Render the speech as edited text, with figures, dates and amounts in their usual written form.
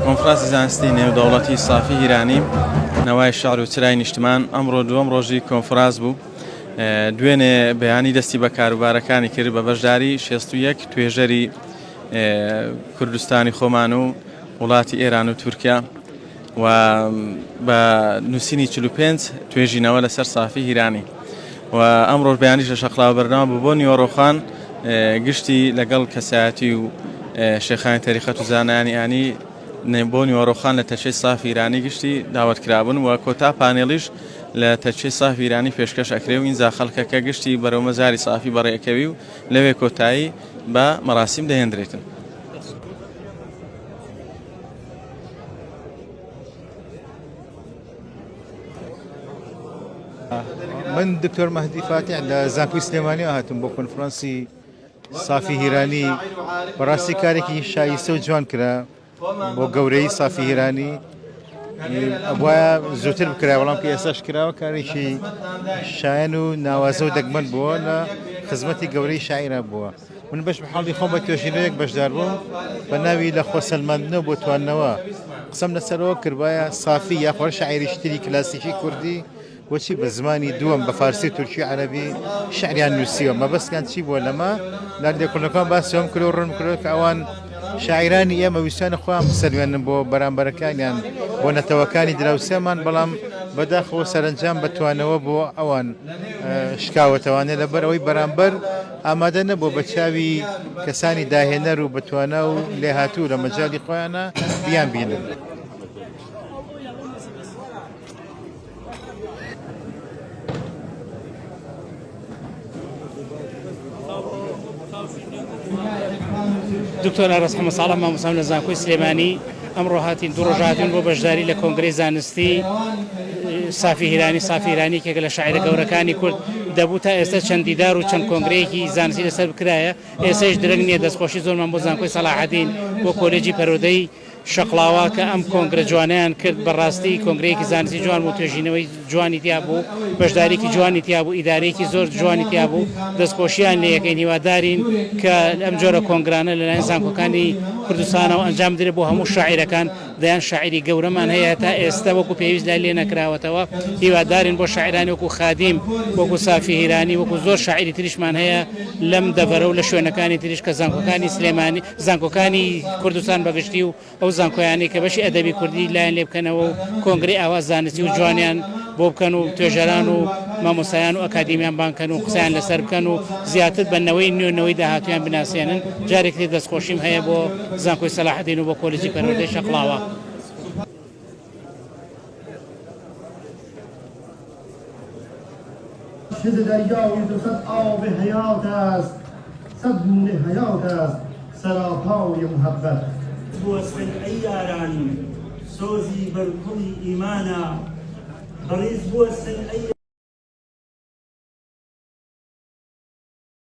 کۆنفرانسی زانستی نێودەوڵەتی سافی هیرانی نەوای شعر و چرای نیشتمان ئەمڕۆ دووەم ڕۆژی کۆنفرانس بوو. دوێنێ بەیانی دەستی بە کاروبارەکانی کرد بە بەشداری 61 توێژەری کوردستانی خۆمان و وڵاتی ئێران و تورکیا و بە نووسینی 45 توێژینەوە لەسەر سافی هیرانی و ئەمڕۆ بەیانیش لە شەقڵاو بەردەوام بوو بۆ نیوەڕۆخان گشتی لەگەڵ کەسایەتی و شێخانی تەریقەت و زانایانی ئانی بۆ نیوەڕۆخان لە تەچەی سافی هیرانی گشتی داوەتکرابوون و کۆتا پانێڵیش لە تەچەی سافی هیرانی پێشکەش ئەکرێ و ئینجا خەڵکەکە گشتی بەرەو مەزاری سافی بەڕێکەوی و لەوێ کۆتایی بە مەراسیم دەهێنرێتن. من دكتور مهدي فاتح لزانكوی سلێمانی هاتم بۆ کۆنفرانسی سافی هیرانی بەڕاستی کارێکی شایستە و جوان کرا بۆ گەورەی سافی هیرانی وایە زووتر بکرا بەڵام کە ئێستاش کراوە کارێکی شایەن و ناوازە و دەگمەن بووە لە خزمەتی گەورەی شاعیرە بووە. من بەش بەحاڵی خۆم بە توێژینەوەیەک بەشدار بووم بە ناوی لە خۆسەلماندنەوە بۆ تواننەوە قسەم لەسەرەوە کردوایە سافی یاخۆ شاعیری شتری کلاسیکی کوردی وەچی بە زمانی دووەم بە فارسی تورکی عەرەبی شعریان نووسیوە مەبەستیان چی بووە لەمە لاندێکۆڵەکان باسیەوەم کرد و ڕوون کرد کە ئەوان شاعیرانی ئێمە ویستیانە خۆیان بسەلوێنن بۆ بەرامبەرەکانیان بۆ نەتەوەکانی دراوسێمان بەڵام بەداخەوە سەرنجام بەتوانەوە بۆ ئەوان شکاوەتەوانێ لەبەر ئەوەی بەرامبەر ئامادە نەبوو بە چاوی کەسانی داهێنەر و بەتوانە و لێهاتوو لە مەجاڵی خۆیانە بیان بینن. دکتۆر ئارەس حەمە ساڵح مامۆستا لە زانکۆی سلێمانی ئەمڕۆ هاتین دوو ڕۆژ هاتین بۆ بەشداری لە کۆنگرەی زانستی سافی هیرانی کێکە لە شاعیرە گەورەکانی کورد دەبوو تا ئێستا چەند دیدار و چەند کۆنگرەیەکی زانستی لەسەر بکرایە ئێستاش درەنگ نییە دەستخۆشی زۆرمان بۆ زانکۆی سەلاحەدین بۆ کۆلێجی پەرۆدەی شەقڵاوە کە ئەم کۆنگرە جوانیان کرد بەڕاستی کۆنگرەیەکی زانستی جوان بوو توێژینەوەی جوانی تیا بوو بەشدارێکی جوانی تیا بوو ئیدارەیەکی زۆر جوانی تیا بوو دەستخۆشییان لە یەکەی هیوادارین کە ئەم جۆرە کۆنگرانە لەلایەن زانکۆکانی کوردستانەوە ئەنجام درێت بۆ هەموو شاعیرەکان دەیان شاعیری گەورەمان هەیە تا ئێستا وەکو پێویست لای لێ نەکراوەتەوە هیوادارین بۆ شاعیرانی وەکو خادیم وەکو سافی هیرانی وەکو زۆر شاعیری تریشمان هەیە لەم دەڤەرە و لە شوێنەکانی تریش کە زانکۆکانی سلێمانی زانکۆکانی کوردستان بەگشتی و ئەو زانکۆیانی کە بەشی ئەدەبی کوردی لایەن لێ بکەنەوە و کۆنگرەی ئاوا زانستی و جوانیان بۆ بکەن و توێژەران و مامۆستایان و ئەکادیمیان بانکەن و قسەیان لەسەر بکەن و زیاتر بەنەوەی نوێنەوەی داهاتویان بناسێنن. جارێکی دەستخۆشیم هەیە بۆ زانکۆی سەلاحەدین و بۆ کۆلێجی پەروەردەی شەقڵاوە. شد دریای 200 آب حیات است 100 گونه حیات است سراپای محبت بوسن ایارانی سوزی بر کوی ایمانا بریز بوسن